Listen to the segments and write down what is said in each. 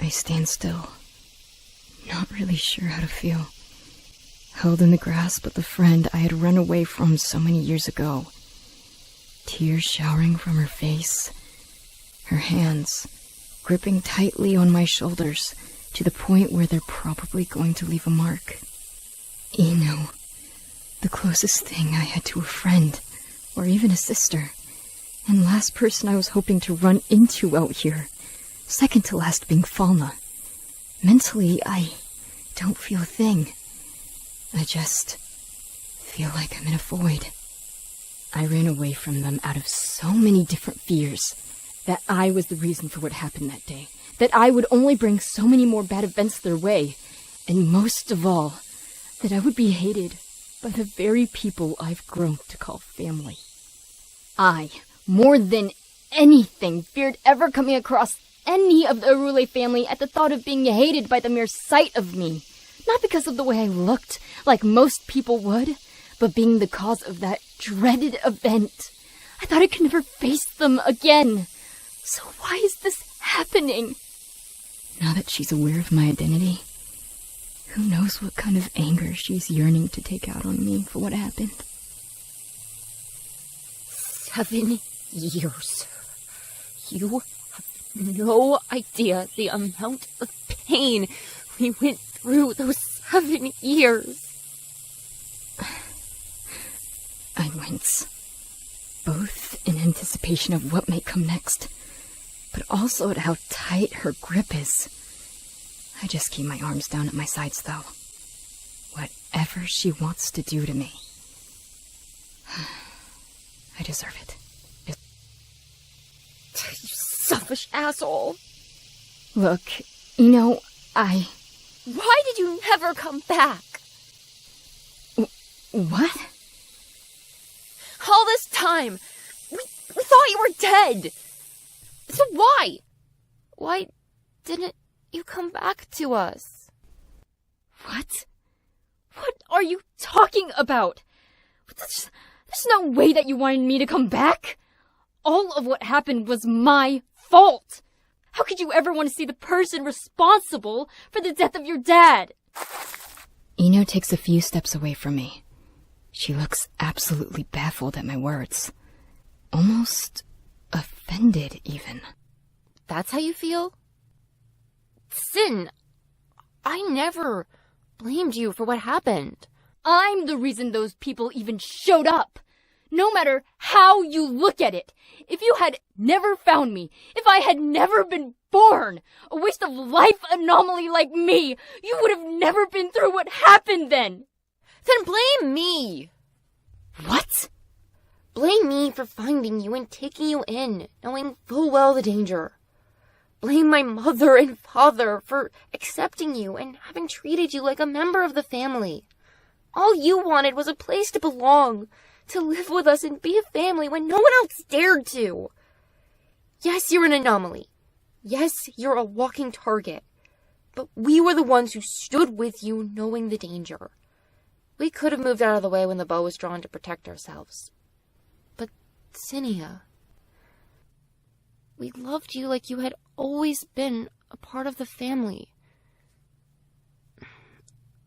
I stand still, not really sure how to feel. Held in the grasp of the friend I had run away from so many years ago. Tears showering from her face, her hands gripping tightly on my shoulders to the point where they're probably going to leave a mark. Eno, the closest thing I had to a friend, or even a sister, and last person I was hoping to run into out here, second to last being Falna. Mentally, I don't feel a thing. I just feel like I'm in a void. I ran away from them out of so many different fears. That I was the reason for what happened that day. That I would only bring so many more bad events their way. And most of all, that I would be hated by the very people I've grown to call family. I, more than anything, feared ever coming across any of the Arule family at the thought of being hated by the mere sight of me. Not because of the way I looked, like most people would, but being the cause of that dreaded event. I thought I could never face them again. So why is this happening? Now that she's aware of my identity, who knows what kind of anger she's yearning to take out on me for what happened. 7 years. You have no idea the amount of pain we went through those 7 years. I wince, both in anticipation of what may come next, but also at how tight her grip is. I just keep my arms down at my sides, though. Whatever she wants to do to me, I deserve it. You selfish asshole. Look, Why did you never come back? What? All this time, we thought you were dead. So why? Why didn't you come back to us? What? What are you talking about? There's no way that you wanted me to come back. All of what happened was my fault. How could you ever want to see the person responsible for the death of your dad? Eno takes a few steps away from me. She looks absolutely baffled at my words. Almost offended, even. That's how you feel? Sin, I never blamed you for what happened. I'm the reason those people even showed up. No matter how you look at it, if you had never found me, if I had never been born, a waste of life anomaly like me, you would have never been through what happened then. Then blame me. What? Blame me for finding you and taking you in, knowing full well the danger. Blame my mother and father for accepting you and having treated you like a member of the family. All you wanted was a place to belong, to live with us and be a family when no one else dared to. Yes, you're an anomaly. Yes, you're a walking target. But we were the ones who stood with you knowing the danger. We could have moved out of the way when the bow was drawn to protect ourselves. But, Senia, we loved you like you had always been a part of the family.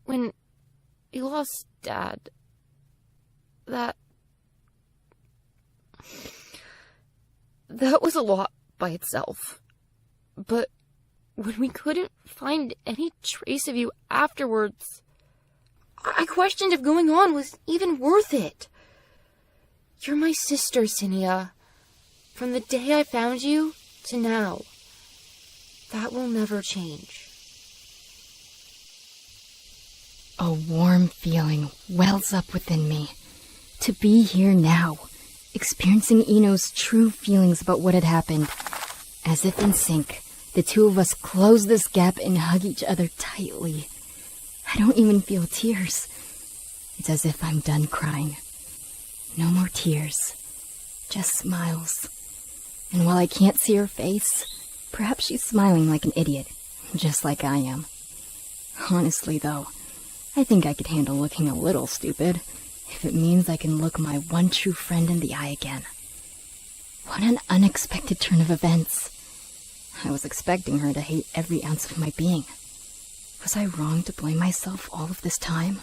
When you lost Dad, that was a lot by itself. But when we couldn't find any trace of you afterwards, I questioned if going on was even worth it. You're my sister, Senia. From the day I found you to now. That will never change. A warm feeling wells up within me. To be here now, experiencing Eno's true feelings about what had happened. As if in sync, the two of us close this gap and hug each other tightly. I don't even feel tears. It's as if I'm done crying. No more tears, just smiles. And while I can't see her face, perhaps she's smiling like an idiot, just like I am. Honestly, though, I think I could handle looking a little stupid, if it means I can look my one true friend in the eye again. What an unexpected turn of events. I was expecting her to hate every ounce of my being. Was I wrong to blame myself all of this time?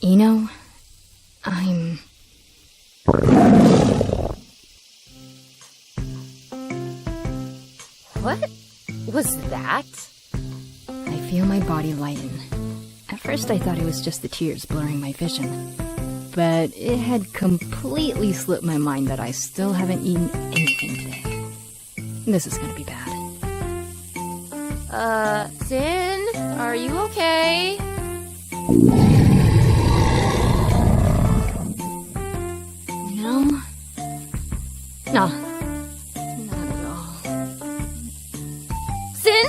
Eno, I'm... What was that? I feel my body lighten. At first I thought it was just the tears blurring my vision, but it had completely slipped my mind that I still haven't eaten anything today. This is gonna be bad. Sin, are you okay? No. No. Not at all. Sin?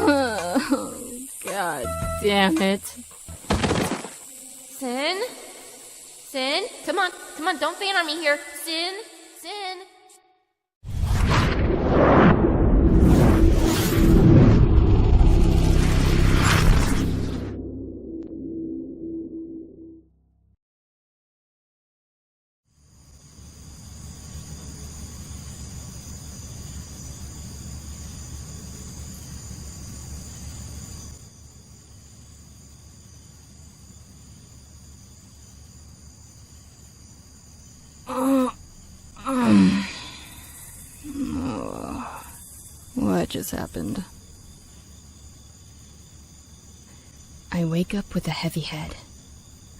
Oh, God damn it. Sin? Sin? Come on, don't faint on me here. Sin? Sin? What just happened? I wake up with a heavy head.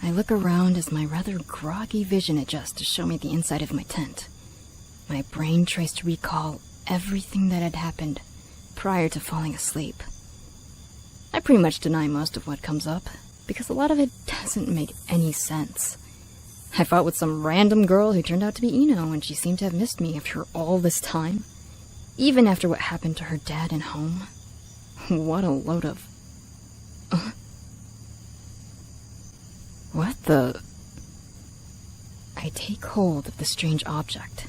I look around as my rather groggy vision adjusts to show me the inside of my tent. My brain tries to recall everything that had happened prior to falling asleep. I pretty much deny most of what comes up, because a lot of it doesn't make any sense. I fought with some random girl who turned out to be Eno, and she seemed to have missed me after all this time. Even after what happened to her dad in home. What a load of... What the... I take hold of the strange object.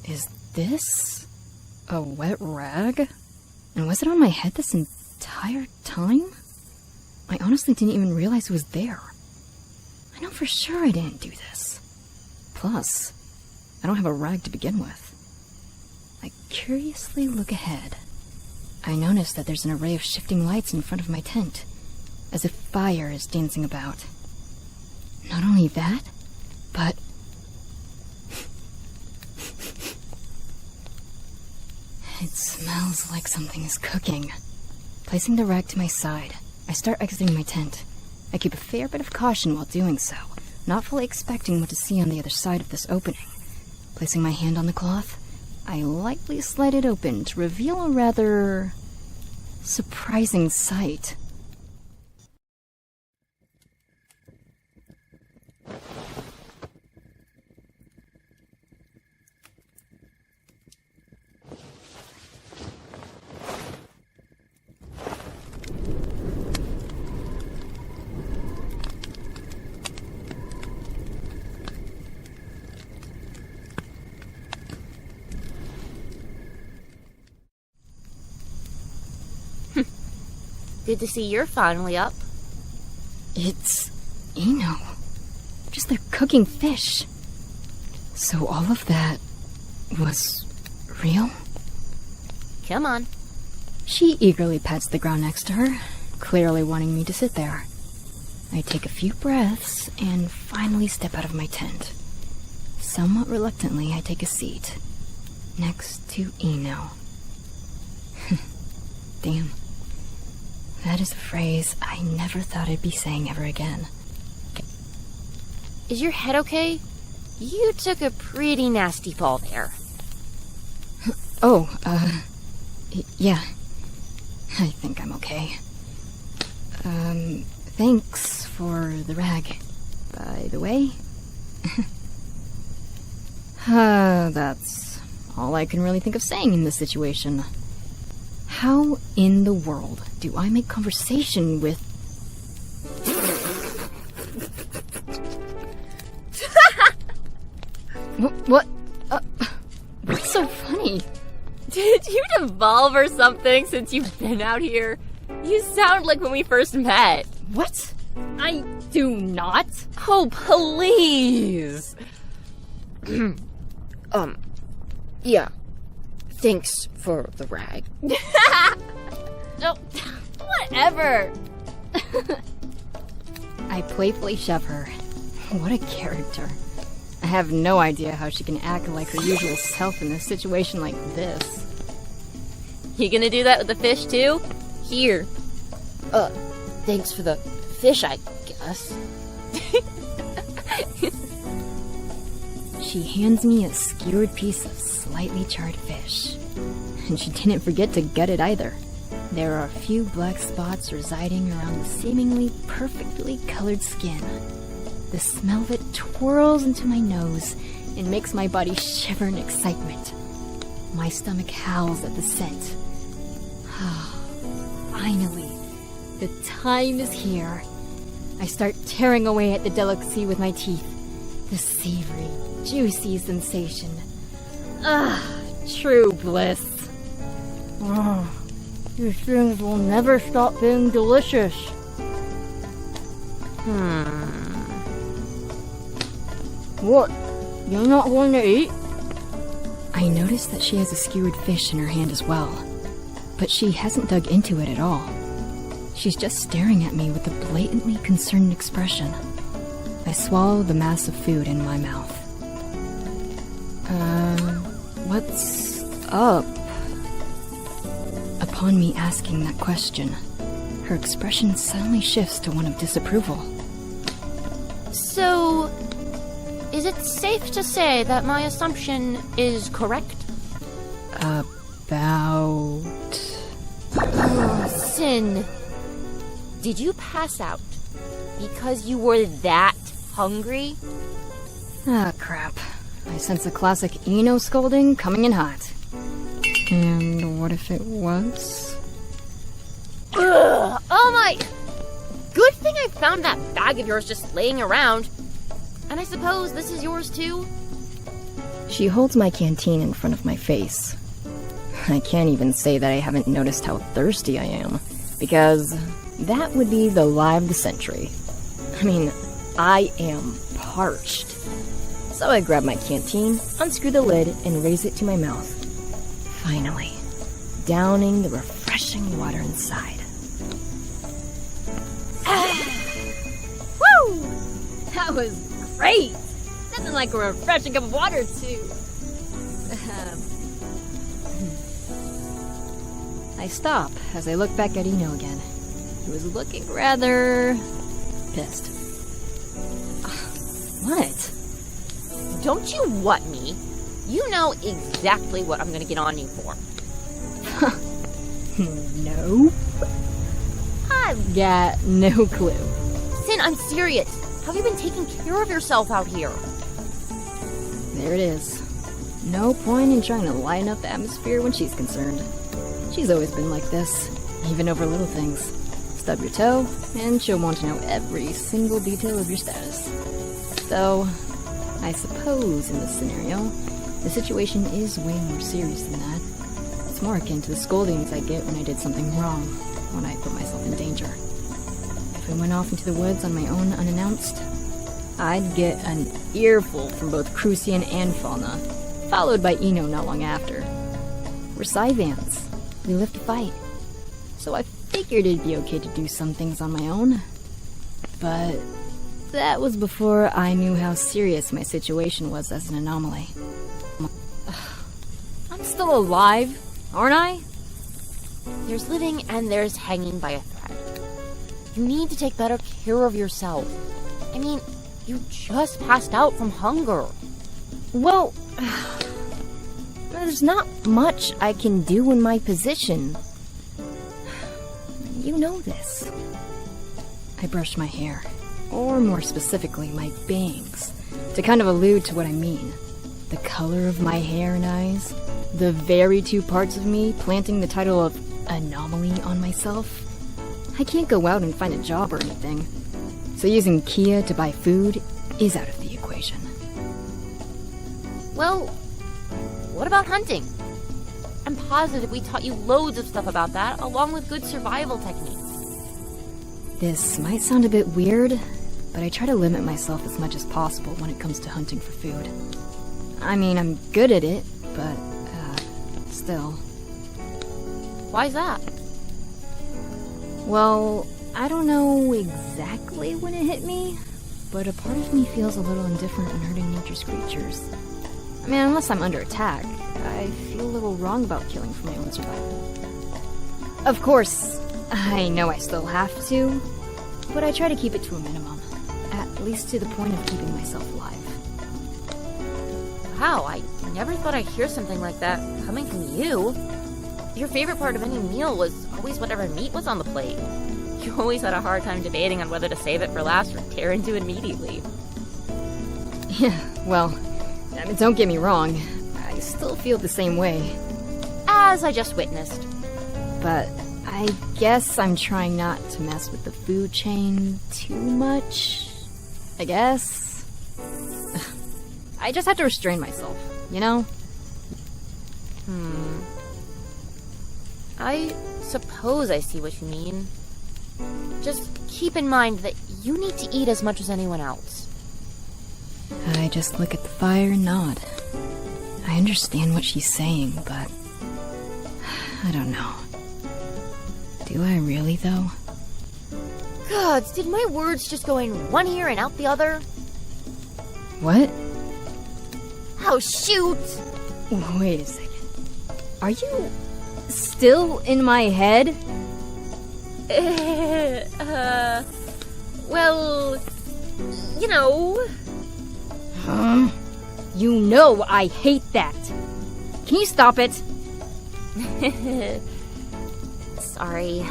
Is this... a wet rag? And was it on my head this entire time? I honestly didn't even realize it was there. I know for sure I didn't do this. Plus, I don't have a rag to begin with. I curiously look ahead. I notice that there's an array of shifting lights in front of my tent, as if fire is dancing about. Not only that, but... it smells like something is cooking. Placing the rag to my side, I start exiting my tent. I keep a fair bit of caution while doing so, not fully expecting what to see on the other side of this opening. Placing my hand on the cloth, I lightly slide it open to reveal a rather surprising sight. Good to see you're finally up. It's Eno. Just their cooking fish. So all of that was real? Come on. She eagerly pats the ground next to her, clearly wanting me to sit there. I take a few breaths and finally step out of my tent. Somewhat reluctantly, I take a seat next to Eno. Damn. That is a phrase I never thought I'd be saying ever again. Is your head okay? You took a pretty nasty fall there. Yeah. I think I'm okay. Thanks for the rag, by the way. That's all I can really think of saying in this situation. How in the world do I make conversation with... What? What's so funny? Did you devolve or something since you've been out here? You sound like when we first met. What? I do not. Oh, please. Yeah. Thanks for the rag. Oh, whatever. I playfully shove her. What a character. I have no idea how she can act like her usual self in a situation like this. You gonna do that with the fish too? Here. Thanks for the fish, I guess. She hands me a skewered piece of slightly charred fish. And she didn't forget to gut it either. There are a few black spots residing around the seemingly perfectly colored skin. The smell of it twirls into my nose and makes my body shiver in excitement. My stomach howls at the scent. Finally, the time is here. I start tearing away at the delicacy with my teeth. The savory, juicy sensation. True bliss. These things will never stop being delicious. What? You're not going to eat? I notice that she has a skewered fish in her hand as well, but she hasn't dug into it at all. She's just staring at me with a blatantly concerned expression. I swallow the mass of food in my mouth. What's up? Upon me asking that question, her expression suddenly shifts to one of disapproval. So, is it safe to say that my assumption is correct? About... Sin, did you pass out because you were that hungry? Ah, crap. I sense a classic Eno scolding coming in hot. And what if it was? Ugh, oh my! Good thing I found that bag of yours just laying around. And I suppose this is yours too? She holds my canteen in front of my face. I can't even say that I haven't noticed how thirsty I am, because that would be the lie of the century. I mean, I am parched. So I grab my canteen, unscrew the lid, and raise it to my mouth. Finally, downing the refreshing water inside. Woo! That was great! Nothing like a refreshing cup of water, too. I stop as I look back at Eno again. He was looking rather... pissed. What? Don't you what me? You know exactly what I'm gonna get on you for. No. I've got no clue. Sin, I'm serious. Have you been taking care of yourself out here? There it is. No point in trying to lighten up the atmosphere when she's concerned. She's always been like this, even over little things. Stub your toe, and she'll want to know every single detail of your status. So, I suppose in this scenario, the situation is way more serious than that. It's more akin to the scoldings I get when I did something wrong, when I put myself in danger. If I went off into the woods on my own unannounced, I'd get an earful from both Crucian and Fauna, followed by Eno not long after. We're Scyvans. We live to fight. So I figured it'd be okay to do some things on my own. But that was before I knew how serious my situation was as an anomaly. I'm still alive, aren't I? There's living and there's hanging by a thread. You need to take better care of yourself. I mean, you just passed out from hunger. Well, there's not much I can do in my position. You know this. I brush my hair, or more specifically, my bangs, to kind of allude to what I mean. The color of my hair and eyes, the very two parts of me planting the title of anomaly on myself. I can't go out and find a job or anything, so using Kia to buy food is out of the equation. Well, what about hunting? I'm positive we taught you loads of stuff about that, along with good survival techniques. This might sound a bit weird, but I try to limit myself as much as possible when it comes to hunting for food. I mean, I'm good at it, but, still. Why's that? Well, I don't know exactly when it hit me, but a part of me feels a little indifferent in hurting nature's creatures. I mean, unless I'm under attack, I feel a little wrong about killing for my own survival. Of course, I know I still have to, but I try to keep it to a minimum, at least to the point of keeping myself alive. Wow, I never thought I'd hear something like that coming from you. Your favorite part of any meal was always whatever meat was on the plate. You always had a hard time debating on whether to save it for last or tear into it immediately. Yeah, well, I mean, don't get me wrong, I still feel the same way. As I just witnessed. But I guess I'm trying not to mess with the food chain too much, I guess. I just have to restrain myself, you know? I suppose I see what you mean. Just keep in mind that you need to eat as much as anyone else. I just look at the fire and nod. I understand what she's saying, but I don't know. Do I really, though? Gods, did my words just go in one ear and out the other? What? Oh, shoot! Wait a second. Are you still in my head? Well, you know. You know I hate that. Can you stop it? Sorry.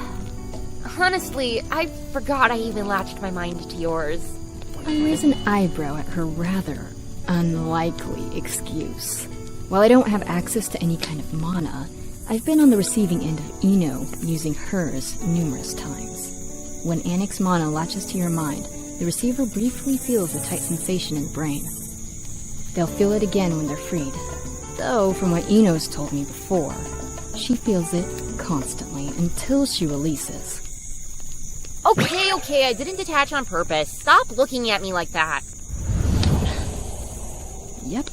Honestly, I forgot I even latched my mind to yours. I raise an eyebrow at her rather unlikely excuse. While I don't have access to any kind of mana, I've been on the receiving end of Eno using hers numerous times. When Annick's mana latches to your mind, the receiver briefly feels a tight sensation in the brain. They'll feel it again when they're freed. Though, from what Eno's told me before, she feels it constantly until she releases. Okay, I didn't detach on purpose. Stop looking at me like that. Yep.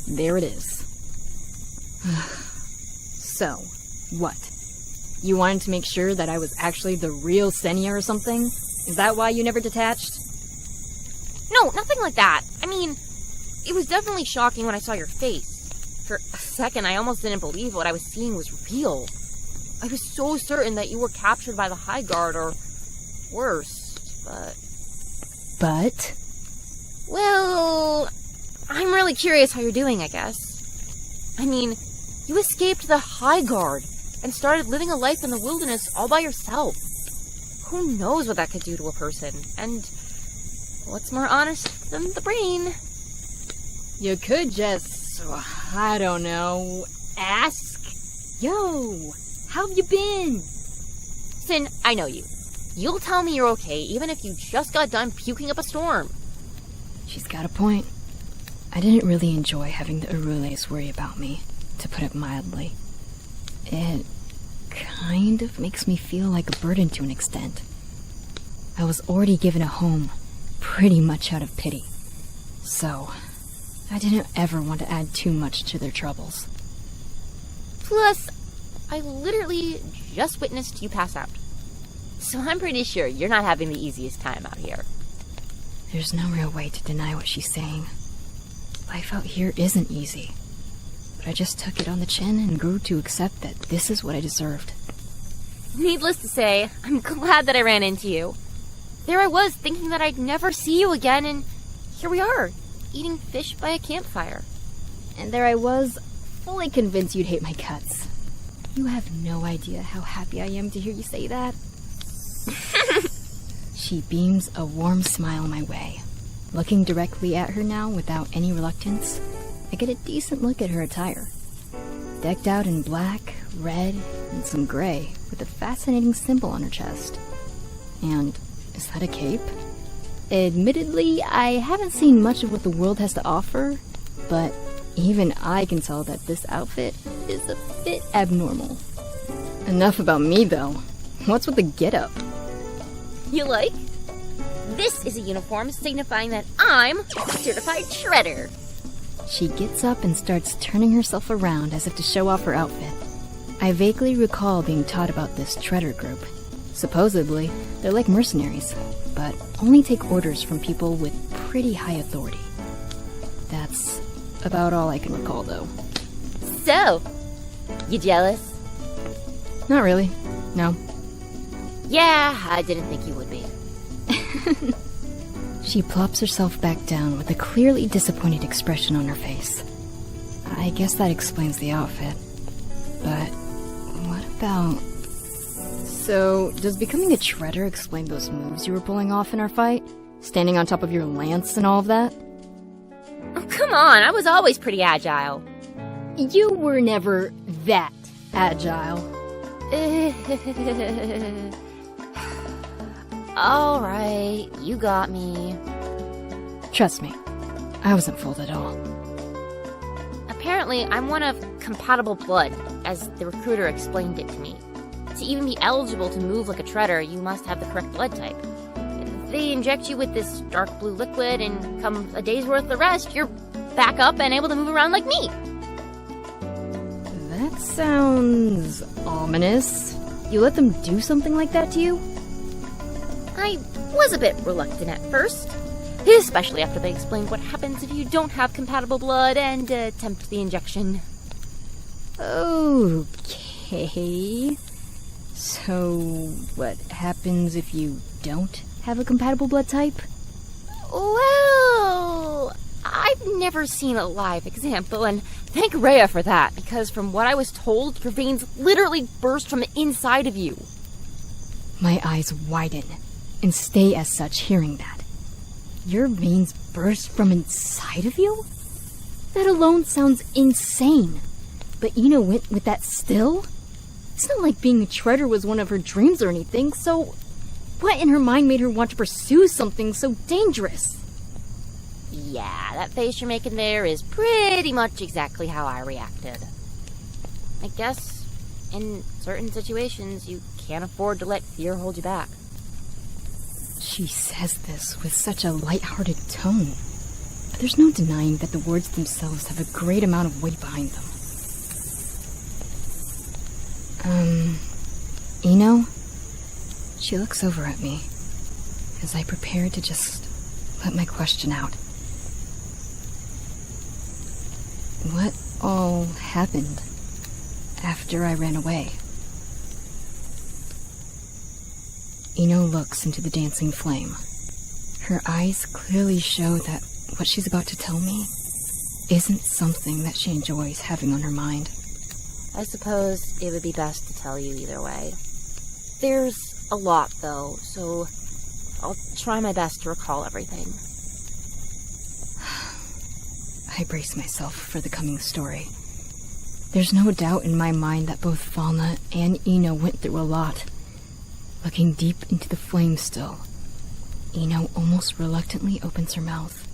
There it is. So, what? You wanted to make sure that I was actually the real Senia or something? Is that why you never detached? No, nothing like that. I mean, it was definitely shocking when I saw your face. For a second, I almost didn't believe what I was seeing was real. I was so certain that you were captured by the High Guard, or worse, But? Well, I'm really curious how you're doing, I guess. I mean, you escaped the High Guard and started living a life in the wilderness all by yourself. Who knows what that could do to a person? And what's more honest than the brain? You could just, I don't know, ask? Yo, how have you been? Sin, I know you. You'll tell me you're okay even if you just got done puking up a storm. She's got a point. I didn't really enjoy having the Urules worry about me, to put it mildly. It kind of makes me feel like a burden to an extent. I was already given a home, pretty much out of pity. So, I didn't ever want to add too much to their troubles. Plus, I literally just witnessed you pass out. So I'm pretty sure you're not having the easiest time out here. There's no real way to deny what she's saying. Life out here isn't easy. But I just took it on the chin and grew to accept that this is what I deserved. Needless to say, I'm glad that I ran into you. There I was, thinking that I'd never see you again, and here we are, eating fish by a campfire. And there I was, fully convinced you'd hate my guts. You have no idea how happy I am to hear you say that. She beams a warm smile my way. Looking directly at her now without any reluctance, I get a decent look at her attire. Decked out in black, red, and some gray, with a fascinating symbol on her chest. And is that a cape? Admittedly, I haven't seen much of what the world has to offer, but even I can tell that this outfit is a bit abnormal. Enough about me, though. What's with the getup? You like? This is a uniform signifying that I'm a certified shredder. She gets up and starts turning herself around as if to show off her outfit. I vaguely recall being taught about this treader group. Supposedly, they're like mercenaries, but only take orders from people with pretty high authority. That's about all I can recall, though. So, you jealous? Not really. No. Yeah, I didn't think you would be. She plops herself back down with a clearly disappointed expression on her face. I guess that explains the outfit. But what about... So, does becoming a treader explain those moves you were pulling off in our fight? Standing on top of your lance and all of that? Oh, come on, I was always pretty agile. You were never that agile. Alright, you got me. Trust me, I wasn't fooled at all. Apparently, I'm one of compatible blood, as the recruiter explained it to me. To even be eligible to move like a treader, you must have the correct blood type. They inject you with this dark blue liquid, and come a day's worth of rest, you're back up and able to move around like me. That sounds ominous. You let them do something like that to you? I was a bit reluctant at first, especially after they explained what happens if you don't have compatible blood and attempt the injection. Okay. So, what happens if you don't have a compatible blood type? Well, I've never seen a live example, and thank Rhea for that, because from what I was told, your veins literally burst from the inside of you. My eyes widen and stay as such hearing that. Your veins burst from inside of you? That alone sounds insane. But Eno went with that still? It's not like being a treader was one of her dreams or anything, so what in her mind made her want to pursue something so dangerous? Yeah, that face you're making there is pretty much exactly how I reacted. I guess, in certain situations, you can't afford to let fear hold you back. She says this with such a light-hearted tone, but there's no denying that the words themselves have a great amount of weight behind them. Eno? She looks over at me as I prepare to just let my question out. What all happened after I ran away? Eno looks into the dancing flame. Her eyes clearly show that what she's about to tell me isn't something that she enjoys having on her mind. I suppose it would be best to tell you either way. There's a lot, though, so I'll try my best to recall everything. I brace myself for the coming story. There's no doubt in my mind that both Falna and Eno went through a lot. Looking deep into the flame still, Eno almost reluctantly opens her mouth.